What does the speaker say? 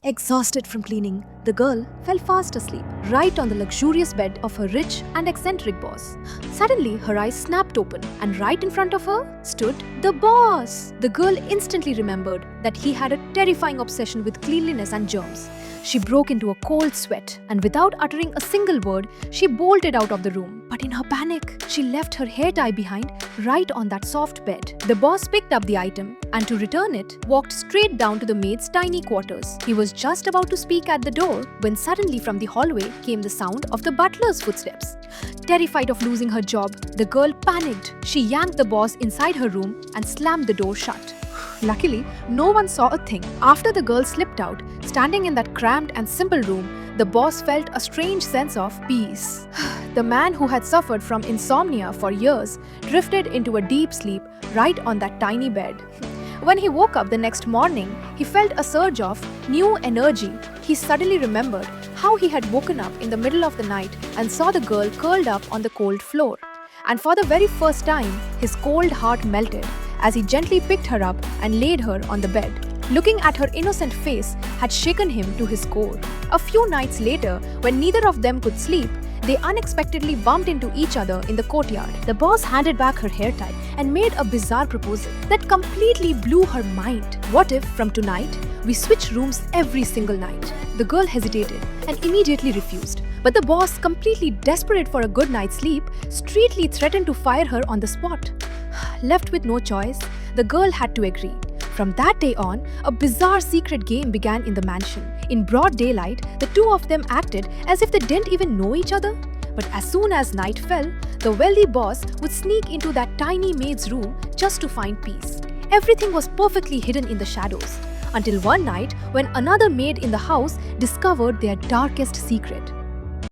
Exhausted from cleaning, the girl fell fast asleep right on the luxurious bed of her rich and eccentric boss. Suddenly, her eyes snapped open, and right in front of her stood the boss. The girl instantly remembered that he had a terrifying obsession with cleanliness and germs. She broke into a cold sweat, and without uttering a single word, she bolted out of the room. But in her panic, she left her hair tie behind right on that soft bed. The boss picked up the item and, to return it, walked straight down to the maid's tiny quarters. He was just about to speak at the door when suddenly from the hallway came the sound of the butler's footsteps. Terrified of losing her job, the girl panicked. She yanked the boss inside her room and slammed the door shut. Luckily, no one saw a thing. After the girl slipped out, standing in that cramped and simple room, the boss felt a strange sense of peace. The man who had suffered from insomnia for years drifted into a deep sleep right on that tiny bed. When he woke up the next morning, he felt a surge of new energy. He suddenly remembered how he had woken up in the middle of the night and saw the girl curled up on the cold floor. And for the very first time, his cold heart melted as he gently picked her up and laid her on the bed. Looking at her innocent face had shaken him to his core. A few nights later, when neither of them could sleep, they unexpectedly bumped into each other in the courtyard. The boss handed back her hair tie and made a bizarre proposal that completely blew her mind. What if, from tonight, we switch rooms every single night? The girl hesitated and immediately refused. But the boss, completely desperate for a good night's sleep, straightly threatened to fire her on the spot. Left with no choice, the girl had to agree. From that day on, a bizarre secret game began in the mansion. In broad daylight, the two of them acted as if they didn't even know each other. But as soon as night fell, the wealthy boss would sneak into that tiny maid's room just to find peace. Everything was perfectly hidden in the shadows, until one night when another maid in the house discovered their darkest secret.